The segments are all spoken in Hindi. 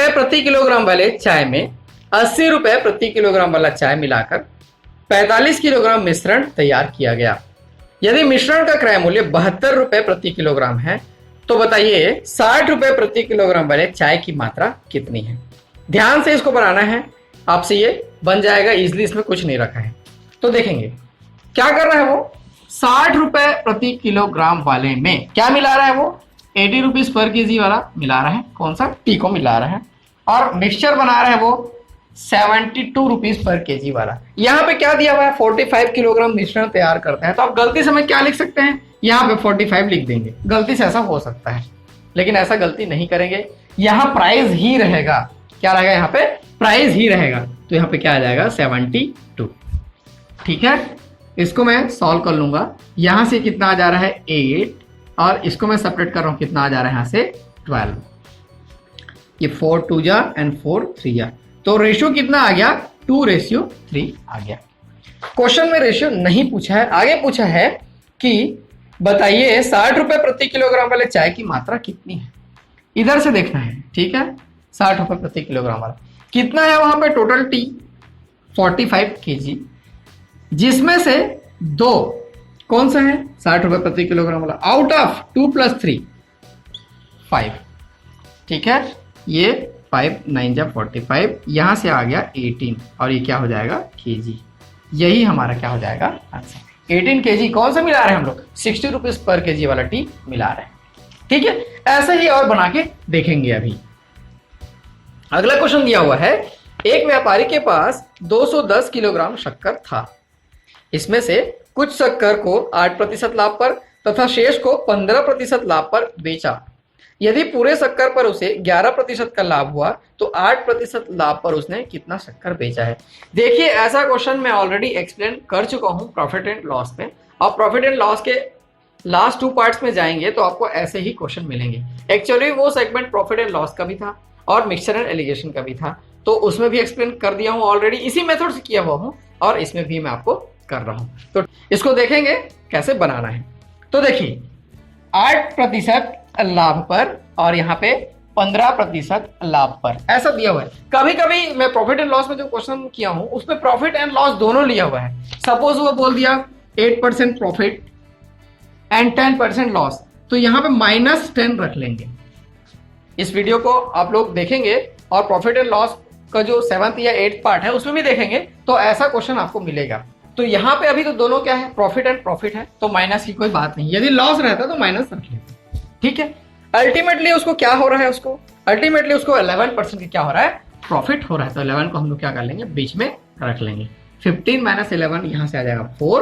रुपए प्रति किलोग्राम वाले चाय में 80 रुपए प्रति किलोग्राम वाला चाय मिलाकर 45 किलोग्राम मिश्रण तैयार किया गया। यदि मिश्रण का क्रय मूल्य 72 रुपए प्रति किलोग्राम है तो बताइए 60 रुपए प्रति किलोग्राम वाले चाय की मात्रा कितनी है। ध्यान से इसको बनाना है, आपसे ये बन जाएगा इजिली, इसमें कुछ नहीं रखा है। तो देखेंगे क्या कर रहा है वो, 60 रुपए प्रति किलोग्राम वाले में क्या मिला रहा है वो, 80 रुपीज पर केजी वाला मिला रहा है, कौन सा, टी को मिला रहा है, और मिक्सचर बना रहा है वो 72 रुपीज पर केजी वाला। यहाँ पे क्या दिया हुआ है, 45 किलोग्राम मिश्रण तैयार करते हैं। तो आप गलती से में क्या लिख सकते हैं, यहाँ पे 45 लिख देंगे, गलती से ऐसा हो सकता है, लेकिन ऐसा गलती नहीं करेंगे। यहाँ प्राइस ही रहेगा, क्या रहेगा, यहाँ पे प्राइस ही रहेगा, तो यहाँ पे क्या आ जाएगा 72। ठीक है, इसको मैं सॉल्व कर लूंगा। यहां से कितना आ जा रहा है 8, और इसको मैं सेपरेट कर रहा हूं, कितना आ जा रहा है यहां से 12। ये 4 2 जा एंड 4 3 जा, तो रेशियो कितना आ गया 2:3 आ गया। क्वेश्चन में रेशियो नहीं पूछा है, आगे पूछा है कि बताइए 60 रुपए प्रति किलोग्राम वाले चाय की मात्रा कितनी है। इधर से देखना है, ठीक है, 60 रुपए प्रति किलोग्राम वाला कितना है, वहां पे टोटल टी 45 केजी, जिसमें से 2 कौन सा है 60 रुपए प्रति किलोग्राम वाला, आउट ऑफ 2 + 3 5। ठीक है, ये 5 9 जा 45, यहां से आ गया 18, और ये क्या हो जाएगा केजी। यही हमारा क्या हो जाएगा आंसर, 18 केजी। कौन सा मिला रहे हैं हम लोग, 60 रुपीज पर केजी वाला टी मिला रहे हैं। ठीक है, ऐसे ही और बना के देखेंगे। अभी अगला क्वेश्चन दिया हुआ है, एक व्यापारी के पास 210 किलोग्राम शक्कर था, इसमें से कुछ शक्कर को 8% लाभ पर तथा शेष को 15% लाभ पर बेचा। यदि पूरे शक्कर पर उसे 11% का लाभ हुआ तो 8% लाभ पर उसने कितना शक्कर बेचा है। देखिए, ऐसा क्वेश्चन मैं ऑलरेडी एक्सप्लेन कर चुका हूं प्रॉफिट एंड लॉस में, और प्रॉफिट एंड लॉस के लास्ट 2 पार्ट्स में जाएंगे तो आपको ऐसे ही क्वेश्चन मिलेंगे। एक्चुअली वो सेगमेंट प्रॉफिट एंड लॉस का भी था और मिक्सचर एंड एलिगेशन का भी था, तो उसमें भी एक्सप्लेन कर दिया हूं ऑलरेडी, इसी मेथड से किया हुआ हूं, और इसमें भी मैं आपको कर रहा हूं। तो इसको देखेंगे कैसे बनाना है। तो देखिए 8% लाभ पर और यहाँ पे 15% लाभ पर, ऐसा दिया हुआ है। कभी कभी मैं प्रॉफिट एंड लॉस में जो क्वेश्चन किया हूं उसमें प्रॉफिट एंड लॉस दोनों लिया हुआ है। सपोज वो बोल दिया 8% प्रॉफिट एंड 10% लॉस, तो यहाँ पे -10 रख लेंगे। इस वीडियो को आप लोग देखेंगे और प्रॉफिट एंड लॉस का जो 7th या 8th पार्ट है उसमें भी देखेंगे, तो ऐसा क्वेश्चन आपको मिलेगा। तो यहाँ पे अभी तो दोनों क्या है, प्रॉफिट एंड प्रॉफिट है, तो माइनस की कोई बात नहीं। यदि लॉस रहता तो माइनस रख लेते। ठीक है, अल्टीमेटली उसको क्या हो रहा है, अल्टीमेटली उसको 11% की क्या हो रहा है, प्रॉफिट हो रहा है। तो 11 को हम लोग क्या कर लेंगे, बीच में रख लेंगे। 15 - 11 यहाँ से आ जाएगा 4,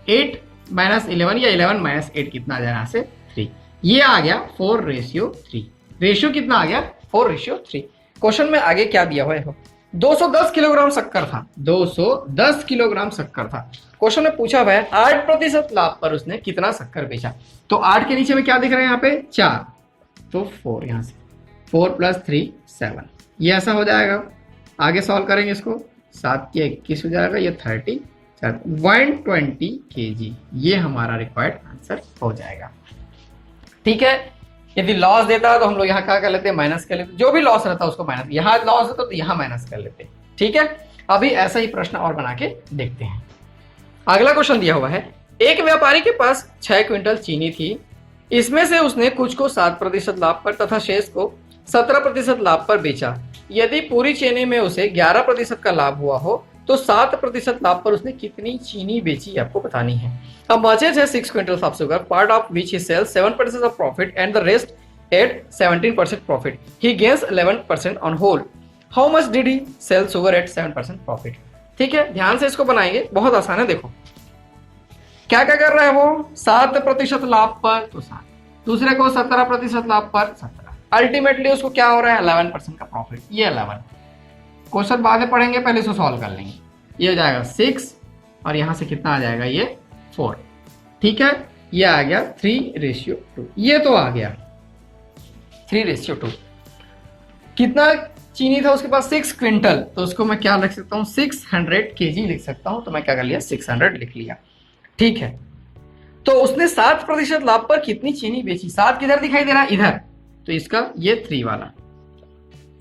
8 - 11 या 11 - 8 कितना आ जाएगा यहाँ से 3। ये आ गया 4:3। रेशियो कितना आ गया 4:3। क्वेश्चन में आगे क्या दिया हुआ है, 210 किलोग्राम शक्कर था, 210 किलोग्राम शक्कर था। क्वेश्चन में पूछा हुआ है 8% लाभ पर उसने कितना शक्कर बेचा। तो 8 के नीचे में क्या दिख रहा है यहाँ पे 4, तो 4, यहाँ से 4 + 3 7, ये ऐसा हो जाएगा। आगे सॉल्व करेंगे इसको, 7 या 21 हो जाएगा, ये 30 120 केजी, ये हमारा रिक्वायर्ड आंसर हो जाएगा। ठीक है, यदि लॉस देता तो हम लोग यहाँ क्या कर लेते हैं, माइनस कर लेते, जो भी लॉस रहता है उसको माइनस, यहाँ लॉस होता तो यहाँ माइनस कर लेते। ठीक है, अभी ऐसा ही प्रश्न और बना के देखते हैं। अगला क्वेश्चन दिया हुआ है, एक व्यापारी के पास 6 क्विंटल चीनी थी, इसमें से उसने कुछ को 7% लाभ पर तथा शेष को 17% लाभ पर बेचा। यदि पूरी चीनी में उसे 11% का लाभ हुआ हो तो 7% लाभ पर उसने कितनी चीनी बेची, आपको बतानी है। A merchant has 6 quintals of sugar, part of which he sells 7% of profit and the rest at 17% profit. He gains 11% on whole. How much did he sell sugar at 7% profit? ठीक है, ध्यान से इसको बनाएंगे, बहुत आसान है। देखो क्या क्या कर रहा है वो, 7% लाभ पर तो 7, दूसरे को 17% लाभ पर 17, अल्टीमेटली उसको क्या हो रहा है 11% का प्रॉफिट, ये 11। क्वेश्चन बाद में पढ़ेंगे, पहले इसको सॉल्व कर लेंगे। ये हो जाएगा 6 और यहाँ से कितना आ जाएगा ये 4। ठीक है, ये आ गया 3:2, ये तो आ गया 3:2। कितना चीनी था उसके पास 6 क्विंटल, तो उसको मैं क्या लिख सकता हूँ 600 केजी लिख सकता हूँ, तो मैं क्या कर लिया 600 लिख लिया। ठीक है, तो उसने 7% लाभ पर कितनी चीनी बेची, 7 किधर दिखाई दे रहा है, इधर, तो इसका ये 3 वाला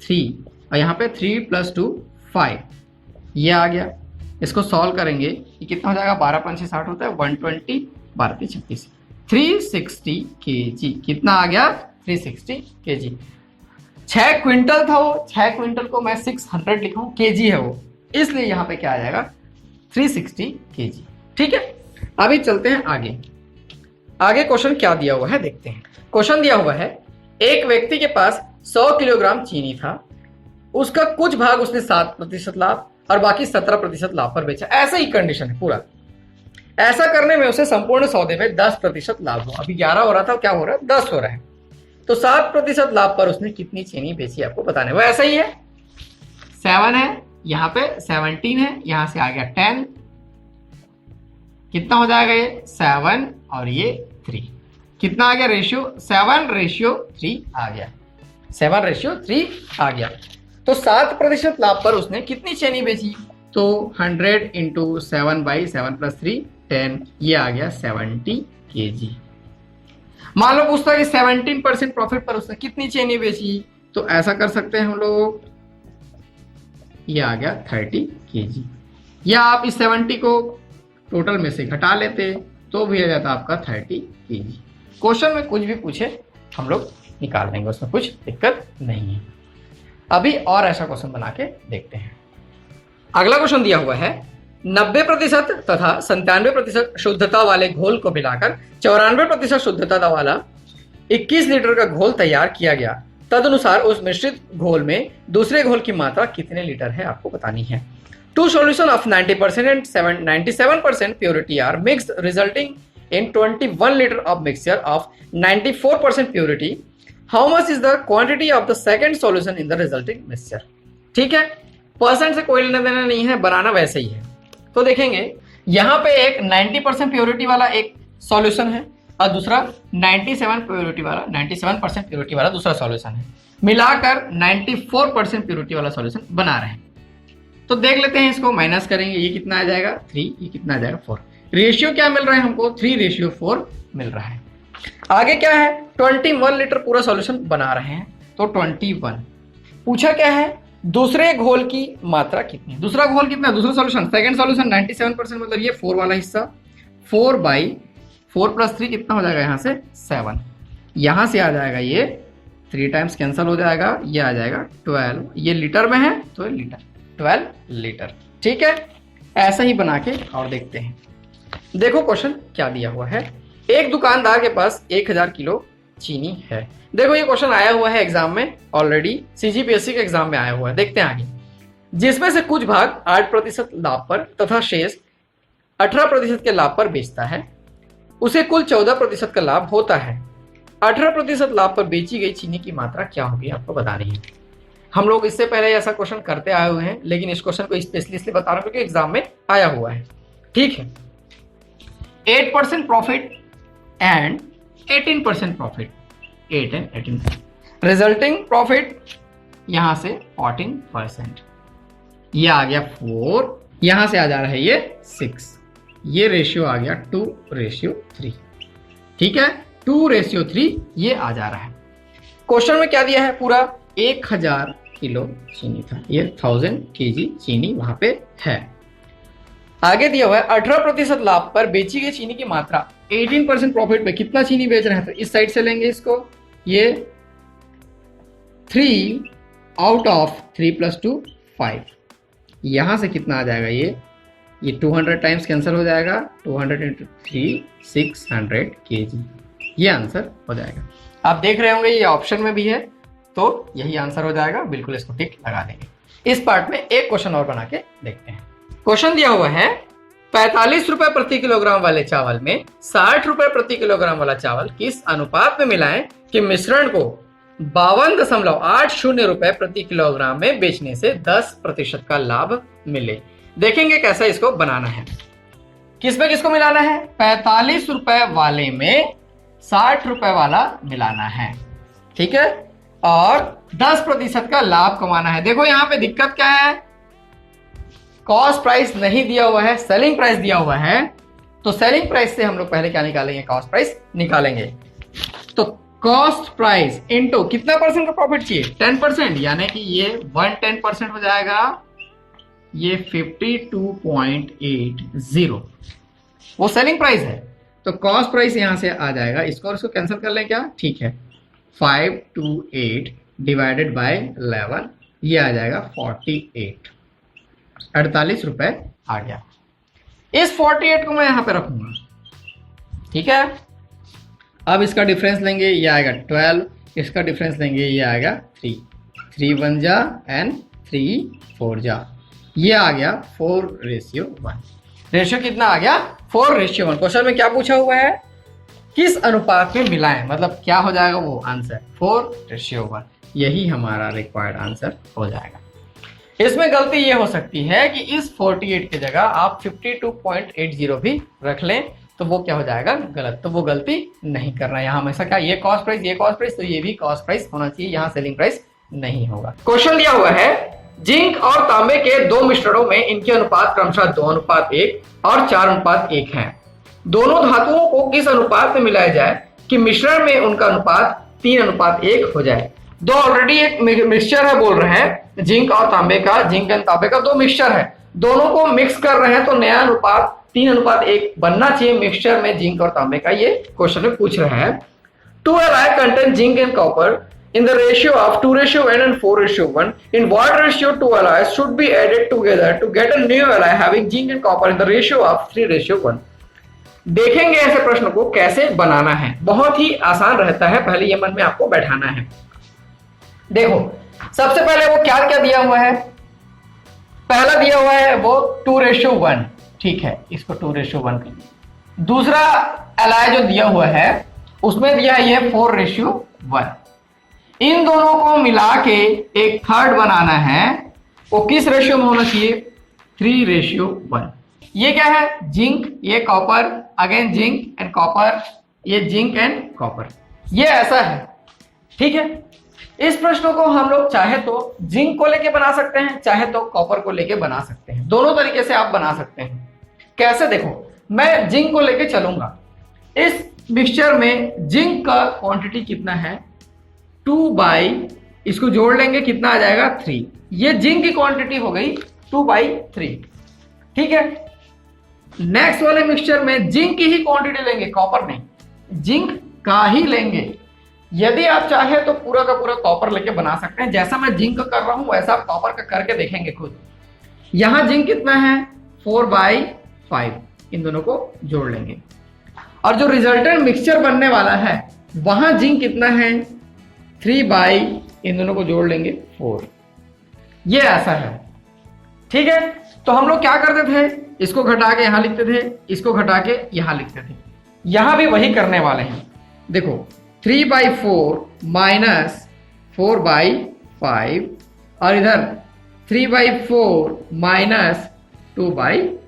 3 और यहाँ पे 3 + 2 5, ये आ गया। इसको सॉल्व करेंगे, ये कितना हो जाएगा, 12 × 5 = 60 होता है, 120, 12 × 36, 360 kg। कितना आ गया, 360 kg। 6 क्विंटल था वो, 6 क्विंटल को मैं 600 लिखा हूं, केजी है वो, इसलिए यहां पे क्या आ जाएगा, 360 kg। ठीक है, अभी चलते हैं आगे। आगे क्वेश्चन क्या दिया हुआ है देखते हैं। क्वेश्चन दिया हुआ है, एक व्यक्ति के पास 100 किलोग्राम चीनी था, उसका कुछ भाग उसने 7% लाभ और बाकी 17% लाभ पर बेचा। ऐसा ही कंडीशन है पूरा। ऐसा करने में उसे संपूर्ण सौदे में 10% लाभ हुआ। अभी 11 हो रहा था, क्या हो रहा है, 10 हो रहा है। तो 7% लाभ पर उसने कितनी चीनी बेची आपको बताना है। वो ऐसा ही है, 7 है, यहाँ पे 17 है, यहां से आ गया 10, कितना हो जाएगा ये 7 और ये 3, कितना आ गया रेशियो, 7:3 आ गया, 7:3 आ गया। तो 7% लाभ पर उसने कितनी चीनी बेची, तो 100 × 7/7 + 3 10, ये आ गया 70 kg। मान लो पूछता है कि 17% प्रॉफिट पर उसने कितनी चीनी बेची, तो ऐसा कर सकते हैं हम लोग, ये आ गया 30 kg, या आप इस 70 को टोटल में से घटा लेते तो भी आ जाता आपका 30 kg। क्वेश्चन में कुछ भी पूछे हम लोग निकाल देंगे, उसमें कुछ दिक्कत नहीं है। अभी और ऐसा क्वेश्चन बना के देखते हैं। अगला क्वेश्चन दिया हुआ है, 90% तथा 97% शुद्धता वाले घोल को मिलाकर 94% शुद्धता वाला 21 लीटर का घोल तैयार किया गया। तदनुसार उस मिश्रित घोल में दूसरे घोल की मात्रा कितने लीटर है आपको बतानी है। Two solutions of 90% and 97% purity are mixed, resulting in 21 liter of mixture of 94% purity. How much is the quantity of the second solution in the resulting mixture? ठीक है, परसेंट से कोई लेना देना नहीं है, बनाना वैसे ही है। तो देखेंगे यहाँ पे एक 90% प्योरिटी वाला एक सॉल्यूशन है और दूसरा 97% प्योरिटी वाला दूसरा सॉल्यूशन है, मिलाकर 94% प्योरिटी वाला सॉल्यूशन बना रहे हैं। तो देख लेते हैं, इसको माइनस करेंगे, ये कितना आ जाएगा 3, ये कितना आ जाएगा 4। रेशियो क्या मिल रहा है हमको, 3:4 मिल रहा है। आगे क्या है, 21 लीटर पूरा सॉल्यूशन बना रहे हैं, तो 21। पूछा क्या है, दूसरे घोल की मात्रा कितनी है। दूसरा घोल कितना, दूसरा सॉल्यूशन, सेकंड सॉल्यूशन 97%, मतलब ये 4 वाला हिस्सा, 4/4 + 3 कितना हो जाएगा, यहाँ से 7, यहाँ से आ जाएगा ये 3 टाइम्स कैंसिल हो जाएगा, ये आ जाएगा 12, ये लीटर में है तो लीटर, 12 लीटर। ठीक है, ऐसा ही बना के और देखते हैं। देखो क्वेश्चन क्या दिया हुआ है, एक दुकानदार के पास 1000 किलो चीनी है। देखो ये क्वेश्चन आया हुआ है एग्जाम में, ऑलरेडी CGPSC के एग्जाम में आया हुआ है। देखते हैं आगे, जिसमें से कुछ भाग 8% लाभ पर तथा शेष 18% के लाभ पर बेचता है, उसे कुल 14% का लाभ होता है। 18% लाभ पर बेची गई चीनी की मात्रा क्या होगी आपको बतानी है। हम लोग इससे पहले ऐसा क्वेश्चन करते आए हुए हैं, लेकिन इस क्वेश्चन को स्पेशली इसलिए बता रहा हूं क्योंकि एग्जाम में आया हुआ है। ठीक है, 8% profit and 18% profit, 8 and 18, resulting profit यहां से 14%, ये आ गया 4, यहां से आ जा रहा है ये 6, ये रेशियो आ गया 2:3। ठीक है, 2:3 ये आ जा रहा है। क्वेश्चन में क्या दिया है, पूरा 1000 किलो चीनी था, ये 1000 kg चीनी वहां पे है। आगे दिया हुआ है 18% लाभ पर बेची गई चीनी की मात्रा, 18% प्रॉफिट पे कितना चीनी बेच रहे हैं, तो इस साइड से लेंगे इसको, ये 3 out of 3 + 2 5, यहां से कितना आ जाएगा, ये 200 टाइम्स कैंसिल हो जाएगा, 200 × 3 600 kg, ये आंसर हो जाएगा। आप देख रहे होंगे ये ऑप्शन में भी है, तो यही आंसर हो जाएगा, बिल्कुल इसको टिक लगा देंगे। इस पार्ट में एक क्वेश्चन और बना के देखते हैं। क्वेश्चन दिया हुआ है, 45 रुपए प्रति किलोग्राम वाले चावल में 60 रुपए प्रति किलोग्राम वाला चावल किस अनुपात में मिलाएं कि मिश्रण को 52.80 रुपए प्रति किलोग्राम में बेचने से 10% का लाभ मिले। देखेंगे कैसा इसको बनाना है। किसमें किसको मिलाना है, 45 रुपए वाले में 60 रुपए वाला मिलाना है। ठीक है, और 10% का लाभ कमाना है। देखो यहां पे दिक्कत क्या है, कॉस्ट प्राइस नहीं दिया हुआ है, सेलिंग प्राइस दिया हुआ है। तो सेलिंग प्राइस से हम लोग पहले क्या निकालेंगे, कॉस्ट प्राइस निकालेंगे। तो कॉस्ट प्राइस इनटू कितना परसेंट का प्रॉफिट चाहिए, 10%, यानी कि ये 110% हो जाएगा, ये 52.80 वो सेलिंग प्राइस है। तो कॉस्ट प्राइस यहां से आ जाएगा, इसको और इसको कैंसिल कर लें क्या, ठीक है, 528 डिवाइडेड बाय 11, ये आ जाएगा 48 रुपए आ गया। इस 48 को मैं यहां पे रखूंगा, ठीक है। अब इसका डिफरेंस लेंगे, ये आएगा 12, इसका डिफरेंस लेंगे, ये आएगा 3, 3 1 जा एंड 3 4 जा, ये आ गया 4:1। रेशियो कितना आ गया, 4:1। क्वेश्चन में क्या पूछा हुआ है, किस अनुपात में मिलाएं, मतलब क्या हो जाएगा वो आंसर, 4:1। यही हमारा रिक्वायर्ड आंसर हो जाएगा। इसमें गलती ये हो सकती है कि इस 48 की जगह आप 52.80 भी रख लें, तो वो क्या हो जाएगा, गलत। तो वो गलती नहीं करना है। यहाँ हमेशा क्या, ये कॉस्ट प्राइस, ये कॉस्ट प्राइस, तो ये भी कॉस्ट प्राइस होना चाहिए, यहाँ सेलिंग प्राइस नहीं होगा। क्वेश्चन दिया हुआ है, जिंक और तांबे के दो मिश्रणों में इनके अनुपात क्रमशः 2:1 और 4:1 हैं। दोनों धातुओं को किस अनुपात में मिलाया जाए कि मिश्रण में उनका अनुपात 3:1 हो जाए। दो ऑलरेडी एक मिक्सचर है बोल रहे हैं, जिंक और तांबे का, जिंक एंड तांबे का दो मिक्सचर है, दोनों को मिक्स कर रहे हैं, तो नया अनुपात 3:1 बनना चाहिए मिक्सचर में जिंक और तांबे का, ये क्वेश्चन में पूछ रहे हैं। 2 alloy contain zinc and copper in the ratio of 2:1 and 4:1. In what ratio 2 alloys should be added together to get a new alloy having zinc and copper in the ratio of 3:1? देखेंगे ऐसे प्रश्न को कैसे बनाना है, बहुत ही आसान रहता है, पहले ये मन में आपको बैठाना है। देखो सबसे पहले वो क्या क्या दिया हुआ है, पहला दिया हुआ है वो 2:1, ठीक है, इसको 2:1 कर। दूसरा एलाय जो दिया हुआ है उसमें दिया है ये 4:1। इन दोनों को मिला के एक थर्ड बनाना है, वो किस रेशियो में होना चाहिए, 3:1। ये क्या है, जिंक, ये copper, again zinc and copper, ये जिंक एंड कॉपर, ये ऐसा है, ठीक है। इस प्रश्न को हम लोग चाहे तो जिंक को लेके बना सकते हैं, चाहे तो कॉपर को लेके बना सकते हैं, दोनों तरीके से आप बना सकते हैं। कैसे, देखो मैं जिंक को लेके चलूंगा, इस मिक्सचर में जिंक का क्वांटिटी कितना है, 2/, इसको जोड़ लेंगे कितना आ जाएगा 3, ये जिंक की क्वांटिटी हो गई 2/3, ठीक है। नेक्स्ट वाले मिक्सचर में जिंक की ही क्वांटिटी लेंगे, कॉपर नहीं, जिंक का ही लेंगे। यदि आप चाहे तो पूरा का पूरा कॉपर लेके बना सकते हैं, जैसा मैं जिंक का कर रहा हूं वैसा आप कॉपर का करके देखेंगे खुद। यहां जिंक कितना है, 4/5, इन दोनों को जोड़ लेंगे, और जो रिजल्टेंट मिक्सचर बनने वाला है वहां जिंक कितना है, 3/, इन दोनों को जोड़ लेंगे 4, ये ऐसा है, ठीक है। तो हम लोग क्या करते थे, इसको घटा के यहां लिखते थे, इसको घटा के यहां लिखते थे, यहां भी वही करने वाले हैं। देखो 3/4 माइनस 4/5, और इधर 3/4 माइनस 2/3,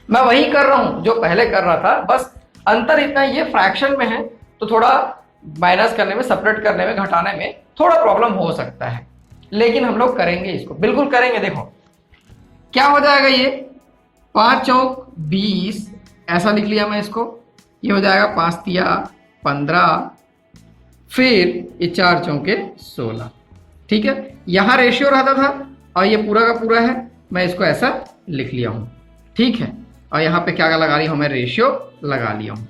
मैं वही कर रहा हूं जो पहले कर रहा था, बस अंतर इतना, ये फ्रैक्शन में है तो थोड़ा माइनस करने में, सेपरेट करने में, घटाने में थोड़ा प्रॉब्लम हो सकता है, लेकिन हम लोग करेंगे, इसको बिल्कुल करेंगे। देखो क्या हो जाएगा, ये 5 चौक 20, ऐसा लिख लिया मैं इसको, ये हो जाएगा 5 तिया 15, फिर ये 4 चौके 16, ठीक है। यहां रेशियो रहता था और ये पूरा का पूरा है, मैं इसको ऐसा लिख लिया हूं, ठीक है। और यहाँ पे क्या लगा रही हूं मैं, रेशियो लगा लिया हूं।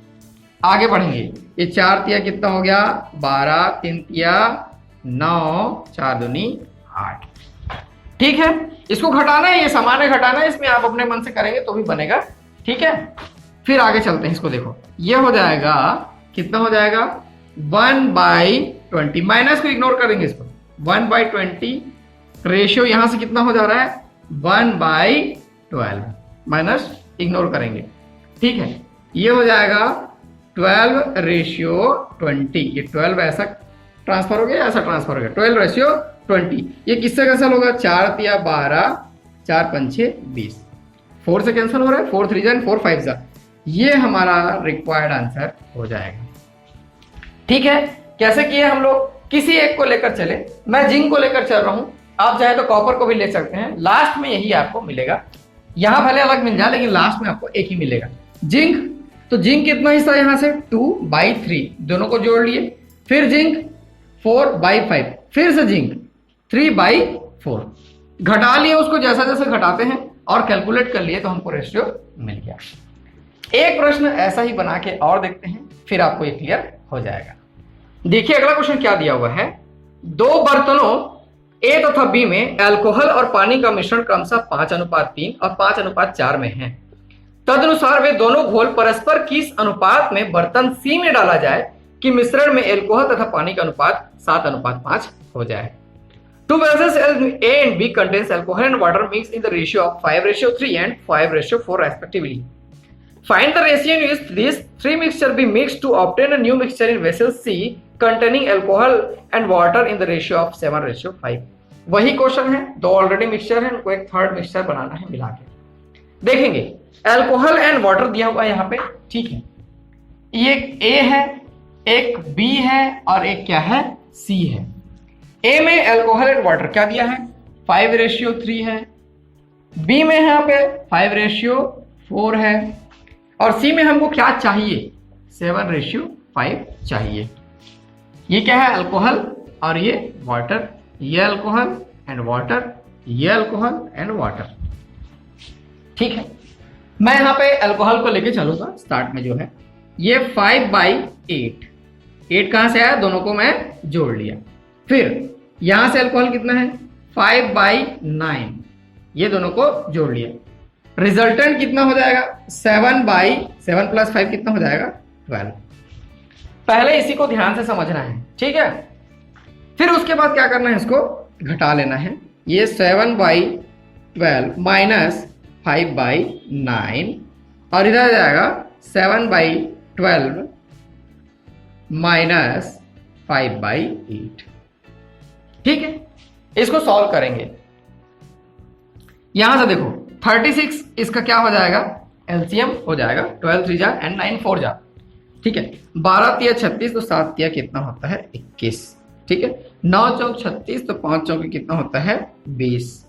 आगे बढ़ेंगे, ये 4 तिया कितना हो गया, 12, 3 तिया 9, 4 दूनी 8, ठीक है। इसको घटाना है, ये सामान्य घटाना है, इसमें आप अपने मन से करेंगे तो भी बनेगा, ठीक है। फिर आगे चलते हैं, इसको देखो, ये हो जाएगा कितना हो जाएगा, 1/20, माइनस को इग्नोर करेंगे, इसको 1/20, रेशियो यहां से कितना हो जा रहा है, 1/12, माइनस इग्नोर करेंगे, ठीक है। ये हो जाएगा 12:20, ये 12 ऐसा ट्रांसफर हो गया, ऐसा ट्रांसफर हो गया, 12:20। ये किससे कैंसिल होगा, 4 तिया 12, 4 पंछे 20, 4 से कैंसिल हो रहा है, 4 3 जा 4 5 जा, ये हमारा रिक्वायर्ड आंसर हो जाएगा, ठीक है। कैसे किए हम लोग, किसी एक को लेकर चले, मैं जिंक को लेकर चल रहा हूं, आप चाहे तो कॉपर को भी ले सकते हैं, लास्ट में यही आपको मिलेगा, यहां भले अलग मिल जाए लेकिन लास्ट में आपको एक ही मिलेगा। जिंक तो जिंक कितना हिस्सा यहां से 2/3, दोनों को जोड़ लिए। फिर जिंक 4/5, फिर से जिंक 3/4, घटा लिए उसको, जैसा जैसा घटाते हैं और कैलकुलेट कर लिए तो हमको रेशियो मिल गया। एक प्रश्न ऐसा ही बना के और देखते हैं, फिर आपको ये क्लियर हो जाएगा। देखिए अगला क्वेश्चन क्या दिया हुआ है। दो बर्तनों ए तथा बी में अल्कोहल और पानी का मिश्रण क्रमशः 5:3 और 5:4 में है। तदनुसार वे दोनों घोल परस्पर किस अनुपात में बर्तन सी में डाला जाए कि मिश्रण में अल्कोहल तथा पानी का अनुपात 7:5 हो जाए। Two vessels A and B contains alcohol and water mixed in the ratio of 5:3 and 5:4 respectively. Find the ratio in which these three mixtures be mixed to obtain a new mixture in vessel C containing alcohol and water in the ratio of 7:5. वही क्वेश्चन है, दो ऑलरेडी मिक्सचर है, उनको एक थर्ड मिक्सचर बनाना है मिला के। देखेंगे अल्कोहल एंड वाटर दिया हुआ है यहाँ पे, ठीक है। ये एक A है, एक B है और एक क्या है, C है। A में अल्कोहल एंड वाटर क्या दिया है, 5:3 है। B में यहाँ पे 5:4 है और C में हमको क्या चाहिए, 7:5 चाहिए। ये क्या है, अल्कोहल और ये वाटर, ये अल्कोहल एंड वाटर, ये अल्कोहल एंड वाटर, ठीक है। मैं यहाँ पे अल्कोहल को लेके चलूंगा, स्टार्ट में जो है ये 5/8, 8 कहां से आया, दोनों को मैं जोड़ लिया। फिर यहां से अल्कोहल कितना है, 5/9, ये दोनों को जोड़ लिया। रिजल्टेंट कितना हो जाएगा, 7/7 + 5 कितना हो जाएगा, 12। पहले इसी को ध्यान से समझना है, ठीक है। फिर उसके बाद क्या करना है, इसको घटा लेना है। ये 7/12 माइनस 5/9 और इधर आ जाएगा 7/12 माइनस 5/8, ठीक है। इसको सॉल्व करेंगे। यहां से देखो 36 इसका क्या हो जाएगा, एलसीएम हो जाएगा, 12 3 जा एंड 9 4 जा, ठीक है। 12 तिया 36 तो 7 तिया कितना होता है, 21, ठीक है। 9 चौक 36 तो 5 चौक कितना होता है, 20।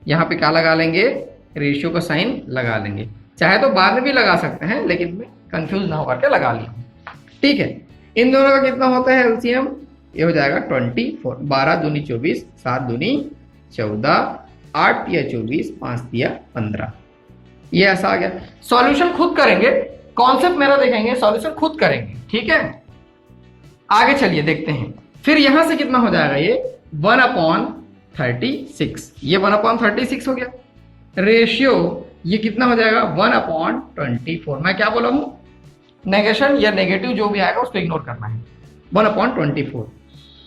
यहाँ पे क्या लगा लेंगे, रेशियो का साइन लगा लेंगे, चाहे तो बाद में भी लगा सकते हैं लेकिन मैं कंफ्यूज ना होकर के लगा लिया, ठीक है। इन दोनों का कितना होता है एलसीएम, ये हो जाएगा 24, 12 दूनी 24, 7 दूनी 14, 8 तिया 24, 5 तिया 15, ये ऐसा आ गया। सॉल्यूशन खुद करेंगे, कॉन्सेप्ट मेरा देखेंगे, सॉल्यूशन खुद करेंगे, ठीक है। आगे चलिए देखते हैं। फिर यहां से कितना हो जाएगा, ये 1/36, ये 1/36 हो गया। रेशियो ये कितना हो जाएगा, 1/24। मैं क्या बोला हूं, नेगेशन या नेगेटिव जो भी आएगा उसको इग्नोर करना है। 1/24,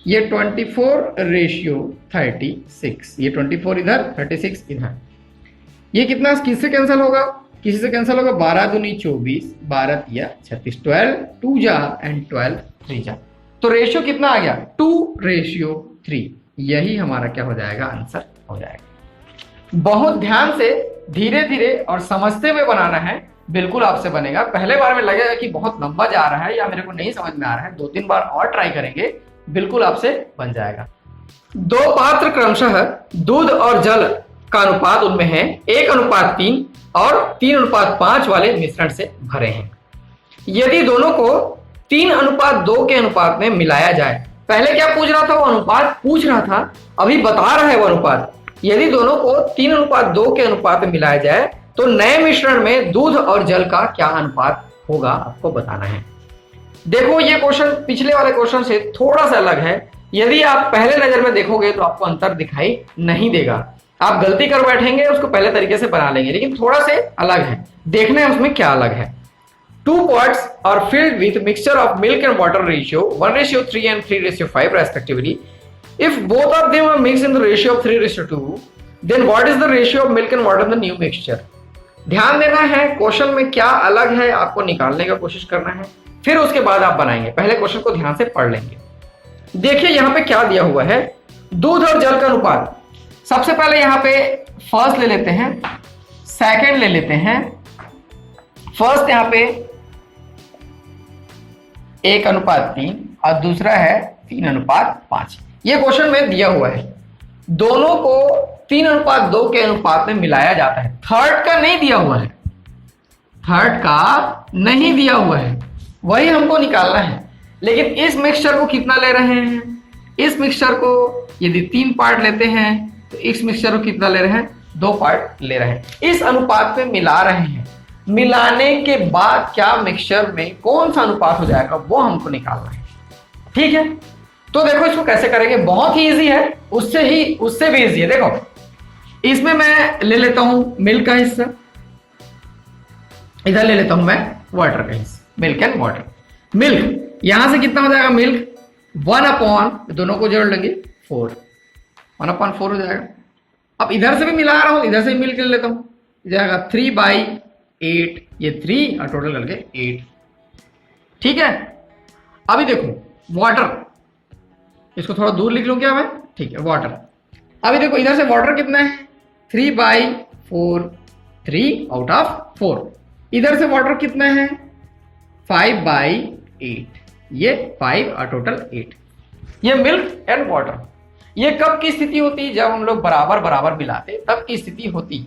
ये 24:36, ये 24 इधर, 36 इधर। ये कितना किससे कैंसिल होगा, किसी से कैंसिल होगा, 12 दूनी 24, 12 तिया 36, 12 2 जा एंड 12 3 जा। तो रेशियो कितना आ गया, 2:3। यही हमारा क्या हो जाएगा, आंसर हो जाएगा। बहुत ध्यान से धीरे धीरे और समझते हुए बनाना है, बिल्कुल आपसे बनेगा। पहले बार में लगेगा कि बहुत लंबा जा रहा है या मेरे को नहीं समझ में आ रहा है, 2-3 बार और ट्राई करेंगे, बिल्कुल आपसे बन जाएगा। दो पात्र क्रमशः दूध और जल का अनुपात उनमें है 1:3 और 3:5 वाले मिश्रण से भरे हैं। यदि दोनों को 3:2 के अनुपात में मिलाया जाए, पहले क्या पूछ रहा था, वो अनुपात पूछ रहा था, अभी बता रहा है वो अनुपात। यदि दोनों को 3:2 के अनुपात में मिलाया जाए तो नए मिश्रण में दूध और जल का क्या अनुपात होगा, आपको बताना है। देखो ये क्वेश्चन पिछले वाले क्वेश्चन से थोड़ा सा अलग है। यदि आप पहले नजर में देखोगे तो आपको अंतर दिखाई नहीं देगा, आप गलती कर बैठेंगे, उसको पहले तरीके से बना लेंगे, लेकिन थोड़ा से अलग है। देखना है उसमें क्या अलग है। 2 pots are filled with mixture of milk and water ratio 1:3 and 3:5 respectively. If both of them are mixed in the ratio of 3:2, then what is the ratio of milk and water in the new mixture? ध्यान देना है, क्वेश्चन में क्या अलग है आपको निकालने का कोशिश करना है, फिर उसके बाद आप बनाएंगे। पहले क्वेश्चन को ध्यान से पढ़ लेंगे। देखिए यहां पे क्या दिया हुआ है, दूध और जल का अनुपात। सबसे पहले यहां पे फर्स्ट ले लेते हैं, सेकंड ले लेते हैं। फर्स्ट यहां पे 1:3 और दूसरा है 3:5। ये क्वेश्चन में दिया हुआ है, दोनों को 3:2 के अनुपात में मिलाया जाता है। थर्ड का नहीं दिया हुआ है, थर्ड का नहीं दिया हुआ है, वही हमको निकालना है। लेकिन इस मिक्सचर को कितना ले रहे हैं, इस मिक्सचर को यदि 3 पार्ट लेते हैं तो इस मिक्सचर को कितना ले रहे हैं, 2 पार्ट ले रहे हैं। इस अनुपात में मिला रहे हैं, मिलाने के बाद क्या मिक्सचर में कौन सा अनुपात हो जाएगा वो हमको निकालना है। ठीक है, तो देखो इसको कैसे करेंगे, बहुत ही इजी है, उससे भी इजी है। देखो इसमें मैं ले लेता हूं मिल्क का हिस्सा, इधर ले लेता हूं मैं वाटर का हिस्सा, मिल्क एंड वाटर। मिल्क यहां से कितना हो जाएगा, मिल्क 1/, दोनों को जोड़ लेंगे 4, 1/4 हो जाएगा। अब इधर से भी मिला रहा हूं, इधर से भी मिल्क ले लेता हूं, जाएगा 3/8, ये 3 और टोटल करके 8। ठीक है, अभी देखो वाटर, इसको थोड़ा दूर लिख लूं क्या मैं, ठीक है वाटर। अभी देखो इधर से वाटर कितना है, 3/4, 3 आउट ऑफ 4। इधर से वाटर कितना है, 5/8, ये 5 और टोटल 8। ये मिल्क एंड वाटर, ये कब की स्थिति होती है, जब हम लोग बराबर बराबर मिलाते तब की स्थिति होती।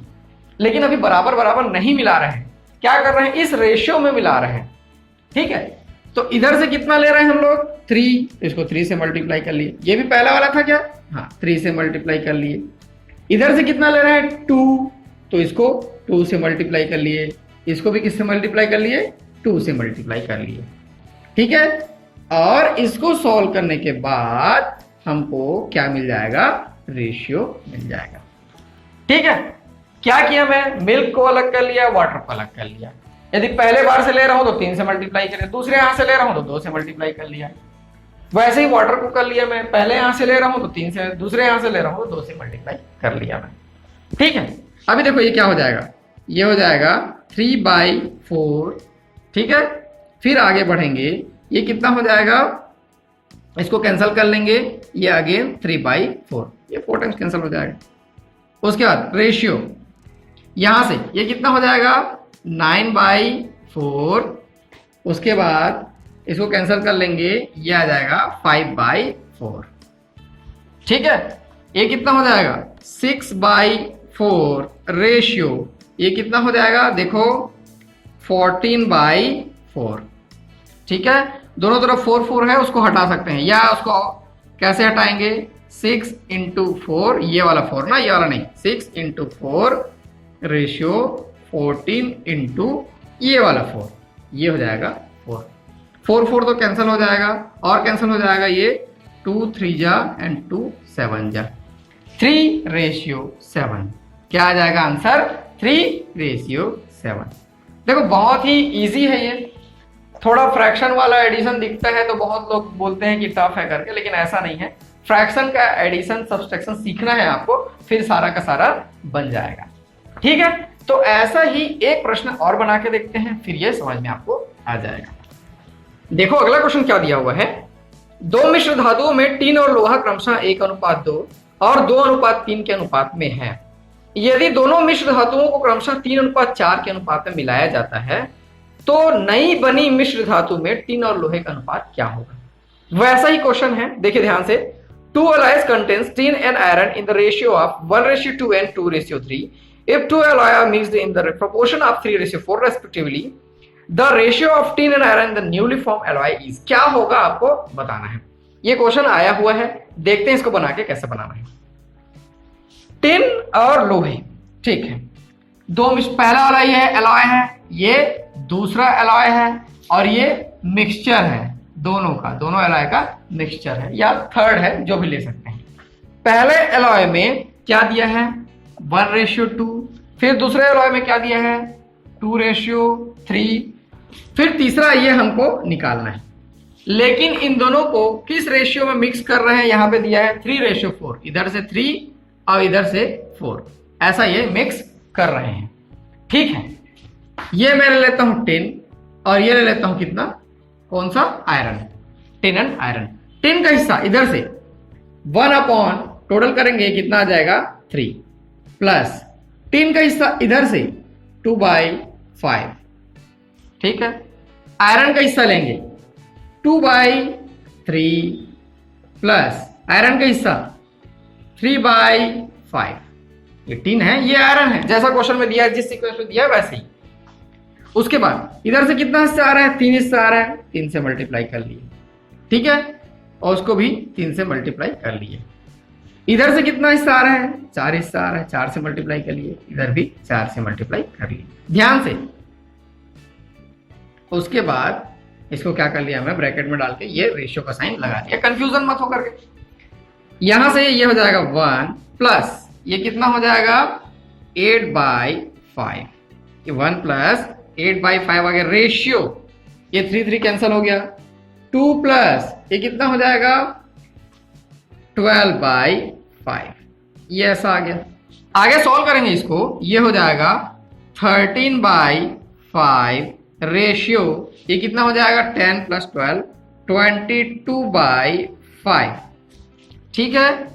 लेकिन अभी बराबर बराबर नहीं मिला रहे हैं, क्या कर रहे हैं, इस रेशियो में मिला रहे हैं। ठीक है, तो इधर से कितना ले रहे हैं हम लोग, 3, इसको 3 से मल्टीप्लाई कर लिए, ये भी पहला वाला था क्या, हाँ 3 से मल्टीप्लाई कर लिए। इधर से कितना ले रहे हैं, 2, तो इसको 2 से मल्टीप्लाई कर लिए, इसको भी किससे मल्टीप्लाई कर लिए, 2 से मल्टीप्लाई कर लिए। ठीक है, और इसको सॉल्व करने के बाद हमको क्या मिल जाएगा, रेशियो मिल जाएगा। ठीक है, क्या किया मैं, मिल्क को अलग कर लिया, वाटर को अलग कर लिया। यदि पहले बार से ले रहा हूं तो 3 से मल्टीप्लाई करें, दूसरे यहां से ले रहा हूं तो 2 से मल्टीप्लाई कर लिया। वैसे ही वाटर को कर लिया मैं, पहले यहां से ले रहा हूं तो 3 से, दूसरे यहां से ले रहा हूं तो 2 से मल्टीप्लाई कर लिया मैं। ठीक है, अभी देखो ये क्या हो जाएगा, ये हो जाएगा 3/4। ठीक है, फिर आगे बढ़ेंगे, ये कितना हो जाएगा, इसको कैंसिल कर लेंगे, ये अगेन 3/4, ये 4 टाइम्स कैंसिल हो जाएगा। उसके बाद रेशियो, यहां से ये कितना हो जाएगा, 9/4। उसके बाद इसको कैंसिल कर लेंगे, ये आ जाएगा 5/4। ठीक है, ये कितना हो जाएगा, 6/4 रेशियो, ये कितना हो जाएगा, देखो 14/4। ठीक है, दोनों तरफ 4 है, उसको हटा सकते हैं, या उसको कैसे हटाएंगे, 6 × 4, ये वाला 4 ना, ये वाला नहीं, 6 × 4 रेशियो 14 × ये वाला 4, ये हो जाएगा 4 तो कैंसिल हो जाएगा, और कैंसिल हो जाएगा ये 2 3 जा एंड 2 7 जा, 3/7। क्या आ जाएगा आंसर, 3/7। देखो बहुत ही इजी है ये, थोड़ा फ्रैक्शन वाला एडिशन दिखता है तो बहुत लोग बोलते हैं कि टफ है करके, लेकिन ऐसा नहीं है। फ्रैक्शन का एडिशन सब्सट्रैक्शन सीखना है आपको, फिर सारा का सारा बन जाएगा। ठीक है, तो ऐसा ही एक प्रश्न और बना के देखते हैं, फिर ये समझ में आपको आ जाएगा। देखो अगला क्वेश्चन क्या दिया हुआ है, 2 मिश्र धातुओं में टीन और लोहा क्रमशः 1:2 और 2:3 के अनुपात में है। यदि दोनों मिश्र धातुओं को क्रमशः 3:4 के अनुपात में मिलाया जाता है तो नई बनी मिश्र धातु में टीन और लोहे का अनुपात क्या होगा। वैसा ही क्वेश्चन है, देखिए ध्यान से, 2 alloys contains tin and iron in the ratio of 1:2 and 2:3. If 2 alloy are mixed in the proportion of 3:4 respectively, the ratio of tin and iron in the newly formed alloy is, क्या होगा आपको बताना है। ये क्वेश्चन आया हुआ है, देखते हैं इसको बना के कैसे बनाना है। टिन और लोहे, ठीक है, दो पहला वाला ये एलॉय है, ये दूसरा एलॉय है, और ये मिक्सचर है दोनों का, दोनों एलॉय का मिक्सचर है, या थर्ड है, जो भी ले सकते हैं। पहले एलॉय में क्या दिया है, 1:2, फिर दूसरे एलॉय में क्या दिया है, 2:3, फिर तीसरा ये हमको निकालना है। लेकिन इन दोनों को किस रेशियो में मिक्स कर रहे हैं, यहां पे दिया है 3:4, इधर से 3 और इधर से 4, ऐसा ये मिक्स कर रहे हैं। ठीक है, ये मैं ले लेता हूं टिन, और ये ले लेता हूं कितना, कौन सा, iron, tin and iron. Tin का हिस्सा इधर से 1 टोटल करेंगे कितना आ जाएगा, 3, प्लस टिन का हिस्सा इधर से 2/5। ठीक है, आयरन का हिस्सा लेंगे 2/3, प्लस आयरन का हिस्सा 3/5। ये टिन है, ये आयरन है, जैसा क्वेश्चन में दिया है, जिस सीक्वेंस में दिया है वैसे ही। उसके बाद इधर से कितना हिस्सा आ रहा है, 3 हिस्सा आ रहा है, 3 से मल्टीप्लाई कर लिए, ठीक है, और उसको भी 3 से मल्टीप्लाई कर लिए। इधर से कितना हिस्सा आ रहा है, 4 हिस्सा आ रहा है, 4 से मल्टीप्लाई कर लिए, इधर भी 4 से मल्टीप्लाई कर लिए, ध्यान से। उसके बाद इसको क्या कर लिया, मैं ब्रैकेट में डाल के ये रेशियो का साइन लगा दिया, कंफ्यूजन मत हो करके। यहां से ये हो जाएगा 1 प्लस ये कितना हो जाएगा 8/5, ये 1 प्लस 8/5 आ गया रेशियो, ये 3 कैंसिल हो गया, 2 प्लस ये कितना हो जाएगा 12/5, ये ऐसा आ गया। आगे सॉल्व करेंगे इसको, ये हो जाएगा 13/5 रेशियो, ये कितना हो जाएगा 10 + 12 22/5, ठीक है।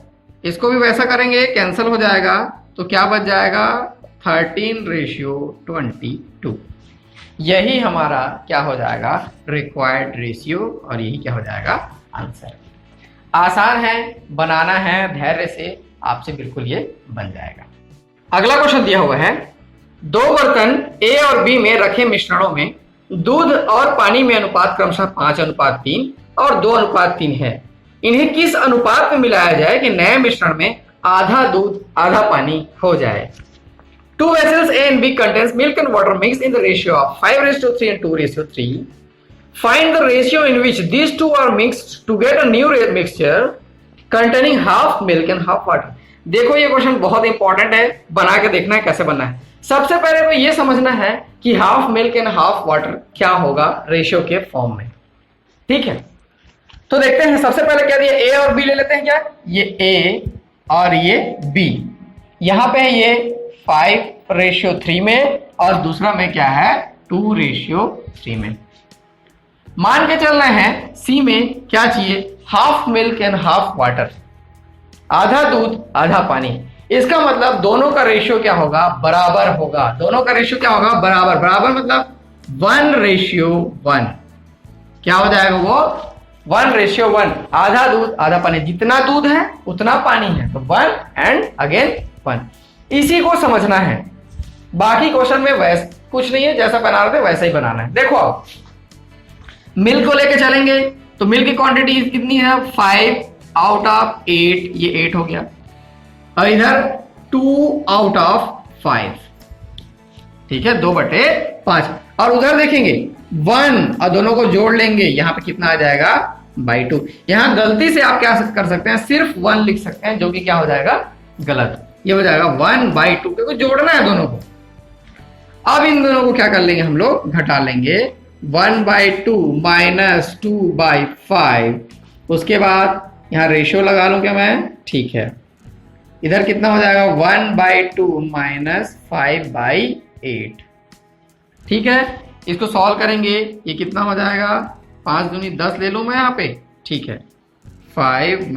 इसको भी वैसा करेंगे, कैंसिल हो जाएगा, तो क्या बच जाएगा 13:22। यही हमारा क्या हो जाएगा रिक्वायर्ड रेशियो, और यही क्या हो जाएगा आंसर। आसान है, बनाना है धैर्य से, आपसे बिल्कुल ये बन जाएगा। अगला क्वेश्चन दिया हुआ है, 2 बर्तन ए और बी में रखे मिश्रणों में दूध और पानी में अनुपात क्रमशः 5:3 और 2:3 है। इन्हें किस अनुपात में मिलाया जाए कि नए मिश्रण में आधा दूध आधा पानी हो जाए। 2 vessels A and B contains milk and water mixed in the ratio of 5:3 and 2:3. Find the ratio in which these two are mixed to get a new mixture containing half milk and half water. देखो ये क्वेश्चन बहुत इंपॉर्टेंट है, बना के देखना है कैसे बनना है। सबसे पहले तो ये समझना है कि half milk and half water क्या होगा रेशियो के फॉर्म में, ठीक है। तो देखते हैं, सबसे पहले क्या दिया, ए और बी ले लेते हैं, क्या ये ए और ये बी, यहां पे है ये 5:3 में और दूसरा में क्या है 2:3 में। मान के चल रहे हैं सी में क्या चाहिए, half milk and half water, आधा दूध आधा पानी। इसका मतलब दोनों का रेशियो क्या होगा, बराबर होगा। दोनों का रेशियो क्या होगा, बराबर। बराबर मतलब 1:1, क्या हो जाएगा वो 1:1, आधा दूध आधा पानी। जितना दूध है उतना पानी है, तो 1 एंड अगेन 1। इसी को समझना है, बाकी क्वेश्चन में वैसे कुछ नहीं है, जैसा बना रहे थे वैसा ही बनाना है। देखो आप मिल्क को लेके चलेंगे तो मिल्क की क्वांटिटी कितनी है 5/8, ये 8 हो गया, और इधर 2/5, ठीक है, 2/5। और उधर देखेंगे 1 और दोनों को जोड़ लेंगे, यहां पे कितना आ जाएगा 2। यहां गलती से आप क्या कर सकते हैं, सिर्फ 1 लिख सकते हैं, जो कि क्या हो जाएगा गलत। ये हो जाएगा 1/2, क्योंकि जोड़ना है दोनों को। अब इन दोनों को क्या कर लेंगे हम लोग, घटा लेंगे, 1/2 - 2/5। उसके बाद यहां रेशियो लगा लूं क्या मैं, ठीक है। इधर कितना हो जाएगा 1/2 - 5/8, ठीक है। इसको सॉल्व करेंगे, ये कितना हो जाएगा 5 दूनी 10 ले लूं मैं यहाँ पे, ठीक है। 5 -